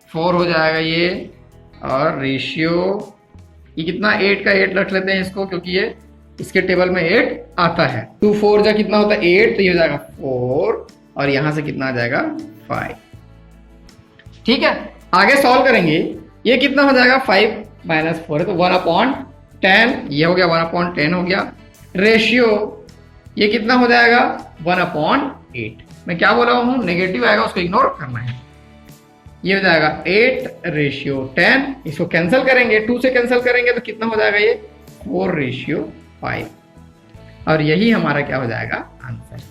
4 हो जाएगा ये, और रेशियो ये कितना 8 का 8 रख लेते हैं इसको, क्योंकि ये इसके टेबल में 8 आता है। 2 4 जा कितना होता है 8, तो ये हो जाएगा 4, और यहां से कितना आ जाएगा 5, ठीक है। आगे सॉल्व करेंगे, ये कितना हो जाएगा 5 - 4 है, तो 1/10, ये हो गया 1/10 हो गया। रेशियो ये कितना हो जाएगा 1/8। मैं क्या बोल रहा हूं, नेगेटिव आएगा उसको इग्नोर करना है। ये हो जाएगा 8:10, इसको कैंसिल करेंगे, 2 से कैंसिल करेंगे तो कितना हो जाएगा ये 4:5, और यही हमारा क्या हो जाएगा आंसर।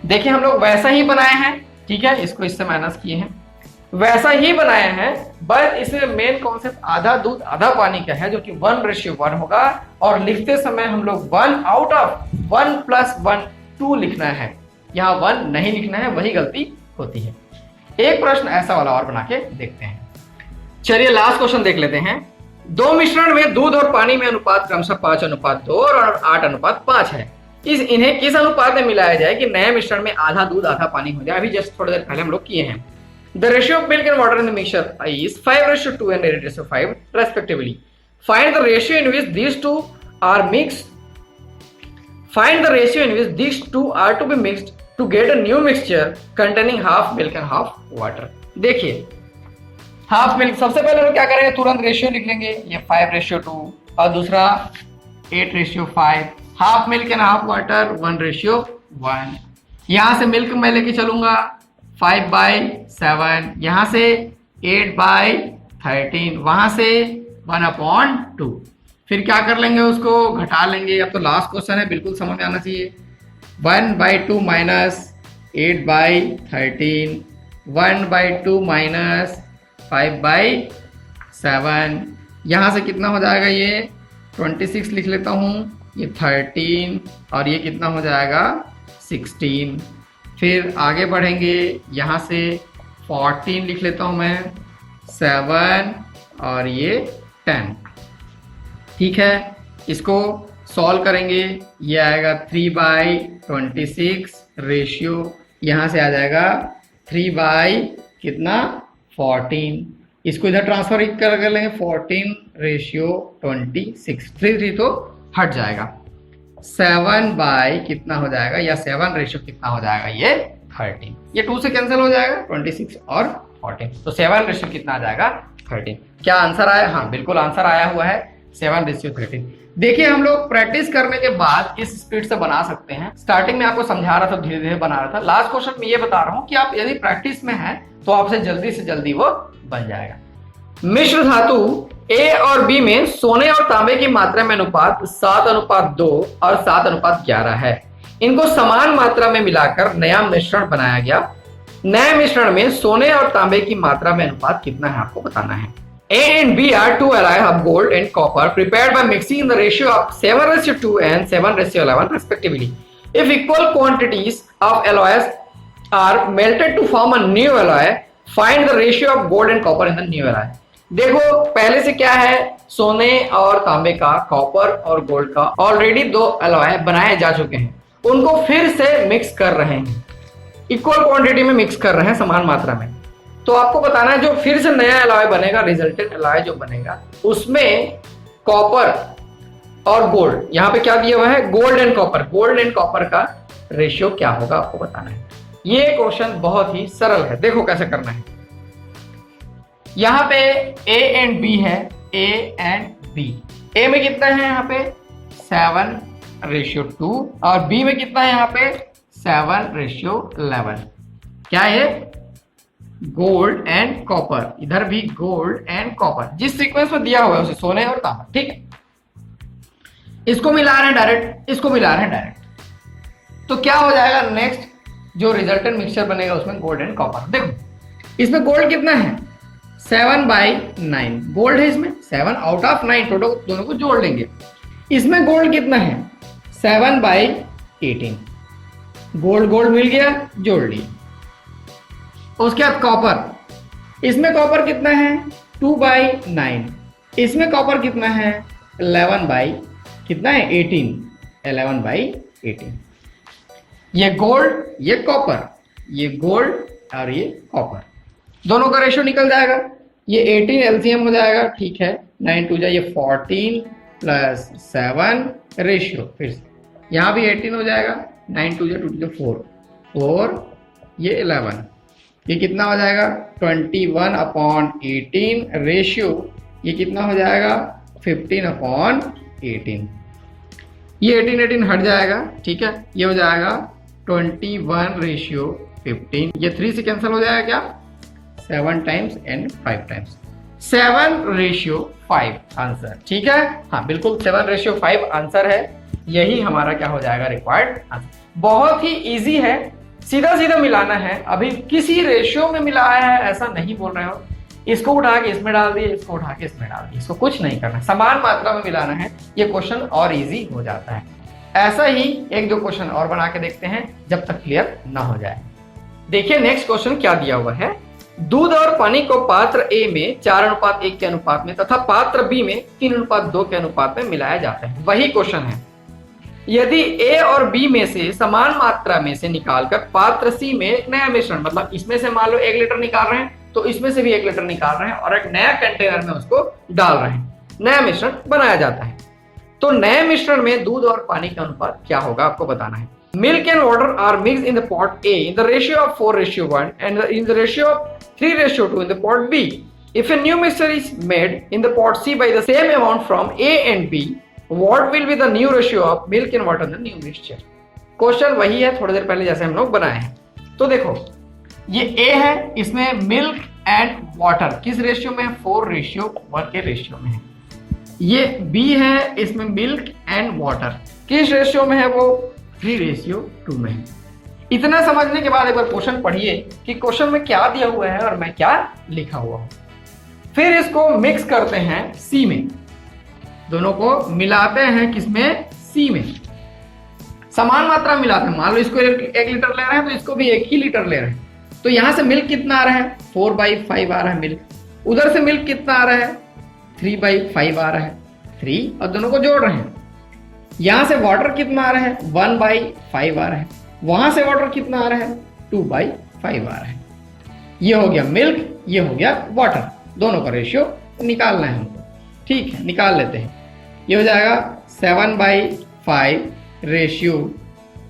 देखिए हम लोग वैसा ही बनाए हैं, ठीक है, इसको इससे माइनस किए हैं, वैसा ही बनाया है, बस इसमें मेन कॉन्सेप्ट आधा दूध आधा पानी का है, जो कि 1:1 होगा। और लिखते समय हम लोग 1/1 + 1 2 लिखना है, यहाँ 1 नहीं लिखना है, वही गलती होती है। एक प्रश्न ऐसा वाला और बना के देखते हैं। चलिए लास्ट क्वेश्चन देख लेते हैं। 2 मिश्रण में दूध और पानी में अनुपात क्रमशः 5:2 और 8:5 है। इन्हें किस अनुपात में मिलाया जाए कि नए मिश्रण में आधा दूध आधा पानी हो जाए। अभी जस्ट थोड़ी देर पहले हम लोग किए हैं। The ratio of milk and water in the mixture is 5:2 and 8:5 respectively. Find the ratio in which these two are mixed. Find the ratio in which these two are to be mixed to get a new mixture containing half milk and half water. देखिए हाफ मिल्क, सबसे पहले हम क्या करेंगे, तुरंत रेशियो लिख लेंगे, ये 5:2 और दूसरा 8:5, half milk and half water 1:1। यहां से मिल्क मैं लेके चलूंगा 5/7, यहां से 8/13, वहां से 1/2। फिर क्या कर लेंगे, उसको घटा लेंगे। अब तो लास्ट क्वेश्चन है, बिल्कुल समझ में आना चाहिए। 1/2 माइनस 8/13, 1/2 माइनस 5/7, यहां से कितना हो जाएगा, ये 26 लिख लेता हूं, ये 13 और ये कितना हो जाएगा 16। फिर आगे बढ़ेंगे, यहाँ से 14 लिख लेता हूँ मैं, 7 और ये 10। ठीक है, इसको सॉल्व करेंगे, ये आएगा 3/26 रेशियो, यहाँ से आ जाएगा 3/14। इसको इधर ट्रांसफर कर लेंगे 14:26, 3 तो हट जाएगा। 7 कितना हो जाएगा, या 7 रेशियो कितना हो जाएगा, ये 13। ये 2 से कैंसिल हो जाएगा, 26 और 14, तो 7 रेशियो कितना आ जाएगा 13। क्या आंसर आया? हाँ बिल्कुल आंसर आया हुआ है 7:13। देखिए हम लोग प्रैक्टिस करने के बाद इस स्पीड से बना सकते हैं। स्टार्टिंग में आपको समझा रहा था, धीरे धीरे बना रहा था। लास्ट क्वेश्चन में ये बता रहा हूं कि आप यदि प्रैक्टिस में हैं तो आपसे जल्दी से जल्दी वो बन जाएगा। मिश्र धातु A और B में सोने और तांबे की मात्रा में अनुपात 7:2 और 7:11 है। इनको समान मात्रा में मिलाकर नया मिश्रण बनाया गया। नए मिश्रण में सोने और तांबे की मात्रा में अनुपात कितना है, आपको बताना है। A and B are two alloy of gold and copper prepared by mixing in the ratio of 7:2 and 7:11 respectively. If equal quantities of alloys are melted to form a new alloy, find the ratio of gold and copper in the new alloy. देखो पहले से क्या है, सोने और तांबे का, कॉपर और गोल्ड का ऑलरेडी 2 अलॉय बनाए जा चुके हैं, उनको फिर से मिक्स कर रहे हैं, इक्वल क्वांटिटी में मिक्स कर रहे हैं, समान मात्रा में। तो आपको बताना है जो फिर से नया अलॉय बनेगा, रिजल्टेंट अलॉय जो बनेगा, उसमें कॉपर और गोल्ड, यहाँ पे क्या दिया हुआ है, gold and copper, gold and copper का रेशियो क्या होगा आपको बताना है। ये क्वेश्चन बहुत ही सरल है, देखो कैसे करना है। यहाँ पे A एंड B है, A एंड B। A में कितना है यहाँ पे 7:2 और B में कितना है यहाँ पे 7:11। क्या है, गोल्ड एंड कॉपर, इधर भी गोल्ड एंड कॉपर, जिस सीक्वेंस में दिया हुआ है उसे सोने और तांबा। ठीक है, इसको मिला रहे हैं डायरेक्ट, इसको मिला रहे हैं डायरेक्ट, तो क्या हो जाएगा, नेक्स्ट जो रिजल्टेंट मिक्सचर बनेगा उसमें गोल्ड एंड कॉपर। देखो इसमें गोल्ड कितना है 7/9, गोल्ड है इसमें 7 आउट ऑफ 9, टोटल दोनों को जोड़ लेंगे। इसमें गोल्ड कितना है 7/18, गोल्ड गोल्ड मिल गया, जोड़ लिए। उसके बाद कॉपर, इसमें कॉपर कितना है 2/9, इसमें कॉपर कितना है 11/18। ये गोल्ड, ये कॉपर, ये गोल्ड और ये कॉपर, दोनों का रेशियो निकल जाएगा। ये 18 एलसीएम हो जाएगा, ठीक है, 9 2 जा ये 14 प्लस 7 रेशियो, फिर से यहाँ भी 18 हो जाएगा, 9 2 जा 2 2 4 4, ये 11, ये कितना हो जाएगा 21/18 रेशियो, ये कितना हो जाएगा 15/18। ये 18 हट जाएगा, ठीक है, ये हो जाएगा 21:15। ये 3 से कैंसिल हो जाएगा, क्या 7 टाइम्स एंड 5 टाइम्स, 7:5 आंसर। ठीक है, हाँ बिल्कुल 7:5 आंसर है, यही हमारा क्या हो जाएगा रिक्वायर्ड आंसर। बहुत ही इजी है, सीधा सीधा मिलाना है, अभी किसी रेशियो में मिलाया है ऐसा नहीं बोल रहे हो, इसको उठा के इसमें डाल दिए, इसको उठा के इसमें डाल दिए, इसको कुछ नहीं करना, समान मात्रा में मिलाना है, ये क्वेश्चन और इजी हो जाता है। ऐसा ही एक दो क्वेश्चन और बना के देखते हैं जब तक क्लियर ना हो जाए। देखिए नेक्स्ट क्वेश्चन क्या दिया हुआ है, दूध और पानी को पात्र A में 4:1 के अनुपात में तथा पात्र B में 3:2 के अनुपात में मिलाया जाता है। वही क्वेश्चन है, यदि A और B में से समान मात्रा में से निकालकर पात्र C में एक नया मिश्रण, मतलब इसमें से मान लो 1 लीटर निकाल रहे हैं तो इसमें से भी 1 लीटर निकाल रहे हैं और एक नया कंटेनर में उसको डाल रहे हैं, नया मिश्रण बनाया जाता है। तो नए मिश्रण में दूध और पानी का अनुपात क्या होगा आपको बताना है। Milk and water are mixed in the pot A in the ratio of 4:1 and in the ratio of 3:2 in the pot B. If a new mixture is made in the pot C by the same amount from A and B, what will be the new ratio of milk and water in the new mixture. Question वही है थोड़ी देर पहले जैसे हम लोग बनाए हैं। तो देखो ये ए है, इसमें मिल्क एंड वाटर किस रेशियो में है, 4:1 के रेशियो में है। ये बी है, इसमें मिल्क एंड वाटर किस रेशियो में है, वो 3:2 में है। इतना समझने के बाद एक बार क्वेश्चन पढ़िए कि क्वेश्चन में क्या दिया हुआ है और मैं क्या लिखा हुआ हूं। फिर इसको मिक्स करते हैं सी में, दोनों को मिलाते हैं किसमें, सी में। समान मात्रा मिलाते हैं। मान लो इसको 1 लीटर ले रहे हैं तो इसको भी 1 ही लीटर ले रहे हैं। तो यहां से मिल्क कितना आ रहा है, 4/5 आ रहा है मिल्क। उधर से मिल्क कितना आ रहा है, 3/5 आ रहा है, 3, और दोनों को जोड़ रहे हैं। यहां से वाटर कितना आ रहा है, 1/5 आ रहा है। वहां से वाटर कितना आ रहा है, 2/5 आ रहा है। ये हो गया मिल्क, ये हो गया वाटर, दोनों का रेशियो निकालना है हमको। ठीक है, निकाल लेते हैं। ये हो जाएगा 7/5 रेशियो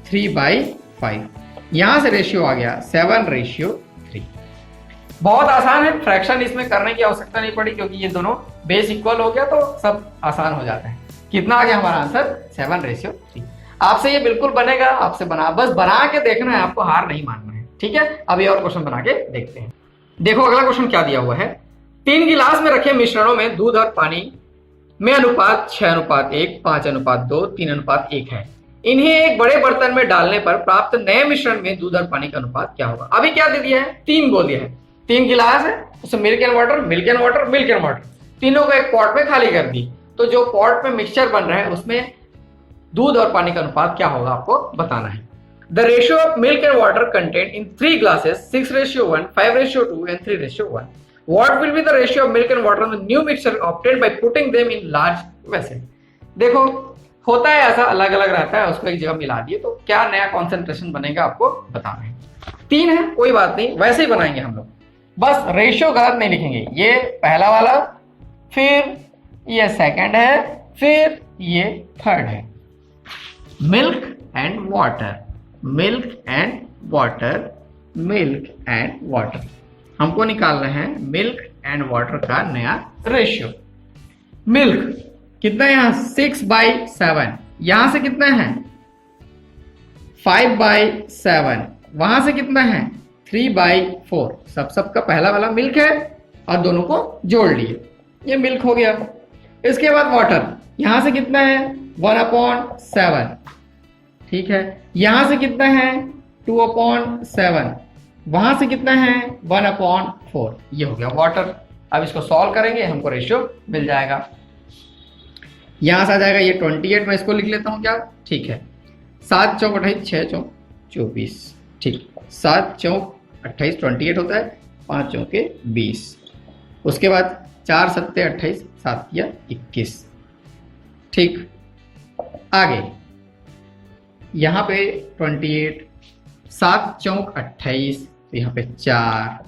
3/5। यहां से रेशियो आ गया 7:3। बहुत आसान है, फ्रैक्शन इसमें करने की आवश्यकता नहीं पड़ी क्योंकि ये दोनों बेस इक्वल हो गया तो सब आसान हो जाता है। कितना आ गया हमारा आंसर, 7:3। आपसे ये बिल्कुल बनेगा, आपसे बस बना के देखना है, आपको हार नहीं मानना है। ठीक है, अभी और क्वेश्चन बना के देखते हैं। देखो अगला क्वेश्चन क्या दिया हुआ है। 3 गिलास में रखे मिश्रणों में दूध और पानी में अनुपात 6:1, 5:2, 3:1 है। इन्हें एक बड़े बर्तन में डालने पर प्राप्त नए मिश्रण में दूध और पानी का अनुपात क्या होगा। अभी क्या दे दिया है, 3 बोल दिया है। 3 गिलास है, उसमें milk and water, milk and water, milk and water, तीनों को एक पॉट में खाली कर दी। तो जो पॉट में मिक्सचर बन रहा है उसमें दूध और पानी का अनुपात क्या होगा आपको बताना है। The ratio of milk and water content in 3 glasses 6:1, 5:2 and 3:1। What will be the ratio of milk and water in the new mixture obtained by putting them in large vessel। देखो होता है ऐसा, अलग अलग रहता है, उसको एक जगह मिला दिए तो क्या नया कॉन्सेंट्रेशन बनेगा आपको बताना है। 3 है, कोई बात नहीं, वैसे ही बनाएंगे हम लोग, बस रेशियो गलत नहीं लिखेंगे। ये पहला वाला, फिर ये सेकंड है, फिर ये थर्ड है। Milk and water, milk and water, milk and water, हमको निकालना है मिल्क एंड वाटर का नया रेशियो। मिल्क कितना है यहां, 6/7, यहां से कितना है 5/7, वहां से कितना है 3/4। सबका पहला वाला मिल्क है और दोनों को जोड़ लिए, ये मिल्क हो गया। इसके बाद वाटर, यहां से कितना है 1/7, ठीक है। यहां से कितना है 2/7, वहां से कितना है 1/4, ये हो गया वाटर। अब इसको सॉल्व करेंगे, हमको रेशियो मिल जाएगा। यहां से आ जाएगा ये 28, मैं इसको लिख लेता हूं क्या, ठीक है। 7 चौक 28, 6 चौक 24, ठीक। 7 चौक 28 28 होता है, 5 चौके 20, उसके बाद 4 सत्ते 28, 7 या 21, ठीक। आगे यहाँ पे 28, 7 चौक 28, तो यहाँ पे 4,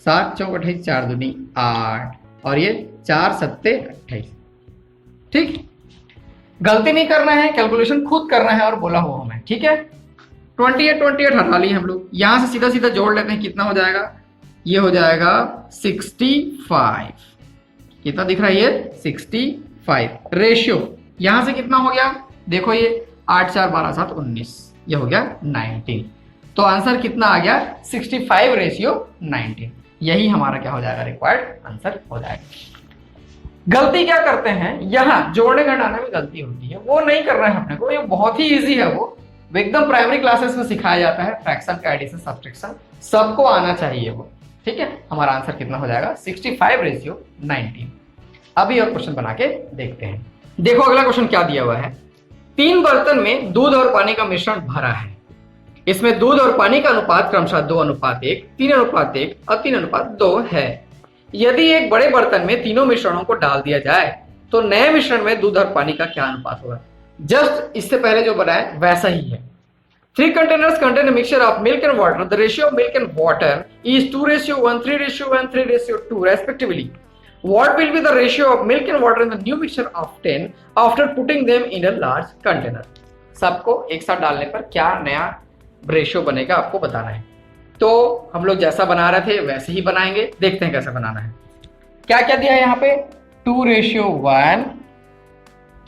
7 चौक 28, 4 दूनी 8, और ये 4 सत्ते 28, ठीक। गलती नहीं करना है, कैलकुलेशन खुद करना है और बोला हुआ हमें, ठीक है। 28 हटा लिए हम लोग, यहां से सीधा सीधा जोड़ लेते हैं, कितना हो जाएगा, ये हो जाएगा 65, कितना दिख रहा है ये 65। रेशियो यहां से कितना हो गया, देखो ये 8 4 12 7 19, ये हो गया 19। तो आंसर कितना आ गया 65 रेशियो 19, यही हमारा क्या हो जाएगा, रिक्वायर्ड आंसर हो जाएगा। गलती क्या करते हैं, यहां जोड़ने घटाने में गलती होती है, वो नहीं करना है अपने को, ये बहुत ही इजी है, वो एकदम प्राइमरी क्लासेस में सिखाया जाता है। फ्रैक्शन का एडिशन सब्ट्रैक्शन सबको आना चाहिए वो, ठीक है। हमारा आंसर कितना हो जाएगा 65 रेशियो 19। अभी और क्वेश्चन बना के देखते हैं। देखो अगला क्वेश्चन क्या दिया हुआ है। 3 बर्तन में दूध और पानी का मिश्रण भरा है, इसमें दूध और पानी का अनुपात क्रमशः 2:1, 3:1 और 3:2 है। यदि एक बड़े बर्तन में तीनों मिश्रणों को डाल दिया जाए तो नए मिश्रण में दूध और पानी का क्या अनुपात होगा। जस्ट इससे पहले जो बनाया वैसा ही है। 3 containers contain a mixture of milk and water. The ratio of milk and water is 2:1, 3:1, 3:2 respectively. What will be the ratio of milk and water in the new mixture obtained after putting them in a large container? सबको एक साथ डालने पर क्या नया रेशियो बनेगा आपको बताना है। तो हम लोग जैसा बना रहे थे वैसे ही बनाएंगे, देखते हैं कैसे बनाना है। क्या क्या दिया है यहाँ पे 2:1,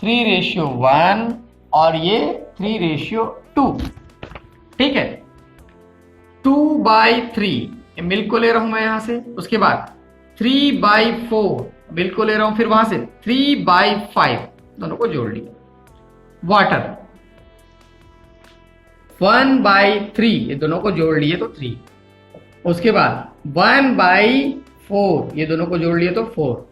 3:1 और ये 3:2। ठीक है, 2/3 मिल्क को ले रहा हूं मैं यहां से। उसके बाद 3/4 मिल्क को ले रहा हूं, फिर वहां से 3/5 दोनों को जोड़ लिया। वाटर 1/3 ये दोनों को जोड़ लिए तो 3। उसके बाद 1/4 ये दोनों को जोड़ लिए तो 4।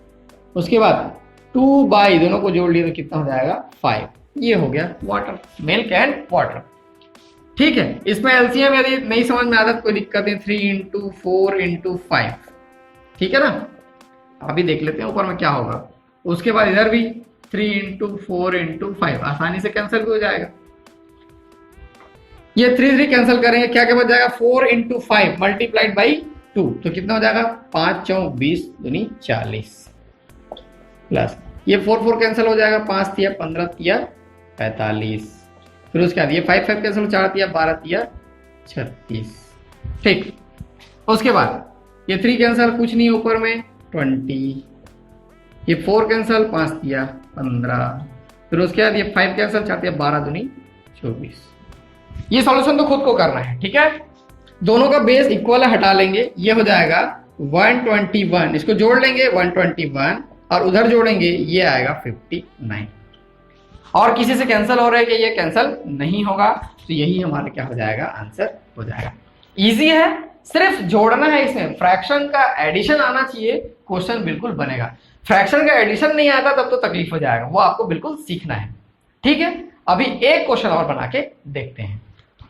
उसके बाद 2 दोनों को जोड़ लिए तो कितना हो जाएगा 5। ये हो गया वाटर, मिल्क एंड वाटर। ठीक है, इसमें एलसीएम यदि नहीं समझ में आता तो कोई दिक्कत नहीं, 3 × 4 × 5। ठीक है ना, अभी देख लेते हैं ऊपर में क्या होगा। उसके बाद इधर भी 3 × 4 × 5 आसानी से कैंसिल भी हो जाएगा। ये 3 कैंसिल करेंगे, क्या क्या बच जाएगा 4 × 5 मल्टीप्लाइड बाई 2 तो कितना हो जाएगा 5 × 4 20 दूनी 40 प्लस ये 4 कैंसिल हो जाएगा, 5 × 15 × 45। फिर उसके बाद ये 5 कैंसिल, 4 × 12 × 36। ठीक, उसके बाद ये 3 कैंसिल, कुछ नहीं ऊपर में 20। ये 4 कैंसिल, 5 × 15। फिर उसके बाद ये 5 कैंसिल, 4 × 12 दूनी 24। ये सॉल्यूशन तो खुद को करना है। ठीक है, दोनों का बेस इक्वल है, हटा लेंगे, ये हो जाएगा 121। इसको जोड़ लेंगे 121 और उधर जोड़ेंगे ये आएगा 59। और किसी से कैंसिल हो रहा है कि ये कैंसिल नहीं होगा, तो यही हमारा क्या हो जाएगा आंसर हो जाएगा। इजी है, सिर्फ जोड़ना है। इसमें फ्रैक्शन का एडिशन आना चाहिए, क्वेश्चन बिल्कुल बनेगा। फ्रैक्शन का एडिशन नहीं आता तब तो तकलीफ हो जाएगा, वो आपको बिल्कुल सीखना है। ठीक है, अभी एक क्वेश्चन और बना के देखते हैं।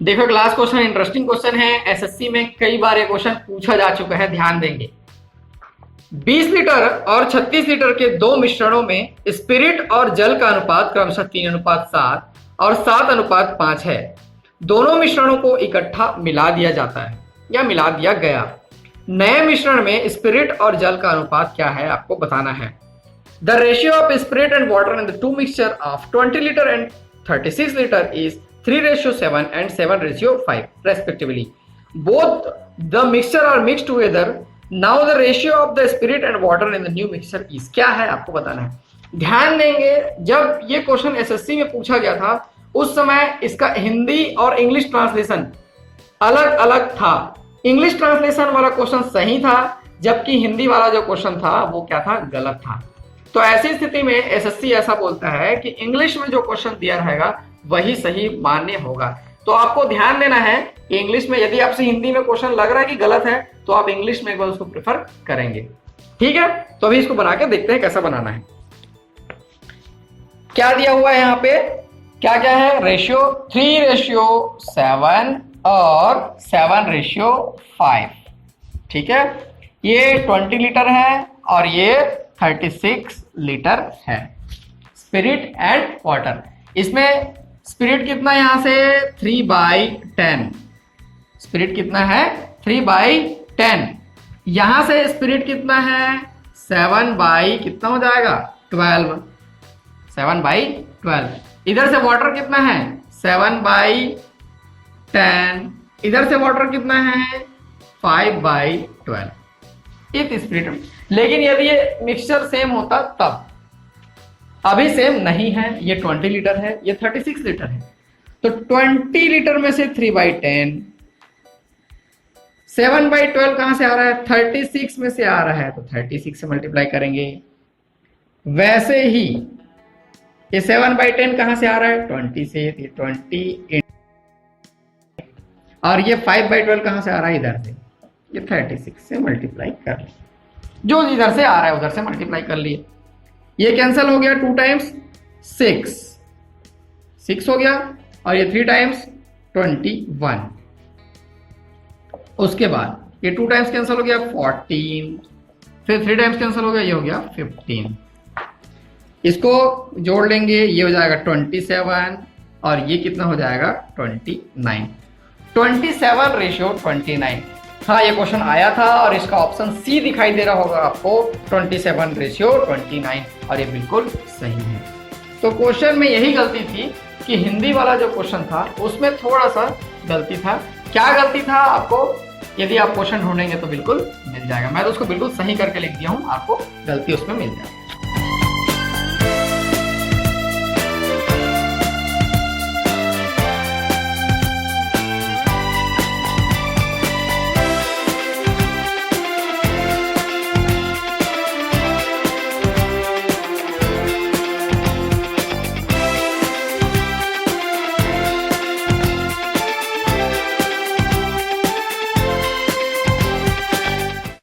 देखो लास्ट क्वेश्चन इंटरेस्टिंग क्वेश्चन है, एसएससी में कई बार ये क्वेश्चन पूछा जा चुका है, ध्यान देंगे। 20 लीटर और 36 लीटर के दो मिश्रणों में स्पिरिट और जल का अनुपात क्रमशः 3:7 और 7:5 है। दोनों मिश्रणों को इकट्ठा मिला दिया जाता है या मिला दिया गया। नए मिश्रण में स्पिरिट और जल का अनुपात क्या है आपको बताना है। The ratio of spirit and water in the two mixture of 20 litre and 36 liter is 3:7 and 7:5 respectively. Both the mixture are mixed together. Now the ratio of the spirit and water in the new mixture is क्या है आपको बताना है। ध्यान देंगे, जब ये क्वेश्चन एसएससी में पूछा गया था उस समय इसका हिंदी और इंग्लिश ट्रांसलेशन अलग अलग था। इंग्लिश ट्रांसलेशन वाला क्वेश्चन सही था, जबकि हिंदी वाला जो क्वेश्चन था वो क्या था, गलत था। तो ऐसी स्थिति में एसएससी ऐसा बोलता है कि इंग्लिश में जो क्वेश्चन दिया रहेगा वही सही मान्य होगा। तो आपको ध्यान देना है कि इंग्लिश में यदि आपसे हिंदी में क्वेश्चन लग रहा है कि गलत है तो आप इंग्लिश में एक बार उसको प्रेफर करेंगे। ठीक है, तो अभी इसको बना के देखते हैं कैसा बनाना है। क्या दिया हुआ है यहाँ पे, क्या क्या है, रेशियो 3:7 और 7:5। ठीक है, ये 20 लीटर है और ये 36 लीटर है। स्पिरिट एंड वाटर, इसमें स्पिरिट कितना यहां से 3/10। स्पिरिट कितना है 3/10। यहां से स्पिरिट कितना है 7 कितना हो जाएगा 12। 7/12। इधर से वाटर कितना है 7/10। इधर से वाटर कितना है 5/12। इस स्पिरिट, लेकिन यदि ये मिक्सचर सेम होता तब, अभी सेम नहीं है। ये 20 लीटर है, ये 36 लीटर है, तो 20 लीटर में से 3/10, 7/12 कहां से आ रहा है 36 में से आ रहा है, तो 36 से मल्टीप्लाई करेंगे। वैसे ही ये 7/10 कहां से आ रहा है 20 से, 20 और ये 5/12 कहां से आ रहा है इधर से, ये 36 से मल्टीप्लाई कर लिया। जो इधर से आ रहा है उधर से मल्टीप्लाई कर लिए। ये कैंसिल हो गया, 2 टाइम्स 6 हो गया, और ये 3 टाइम्स 21। उसके बाद ये 2 टाइम्स कैंसिल हो गया 14, फिर 3 टाइम्स कैंसिल हो गया, ये हो गया 15। इसको जोड़ लेंगे, ये हो जाएगा 27 और ये कितना हो जाएगा 29। 27:29। हाँ, ये क्वेश्चन आया था और इसका ऑप्शन सी दिखाई दे रहा होगा आपको, 27:29, और ये बिल्कुल सही है। तो क्वेश्चन में यही गलती थी कि हिंदी वाला जो क्वेश्चन था उसमें थोड़ा सा गलती था। क्या गलती था आपको यदि आप क्वेश्चन ढूंढेंगे तो बिल्कुल मिल जाएगा। मैं तो उसको बिल्कुल सही करके लिख दिया हूँ, आपको गलती उसमें मिल जाएगा।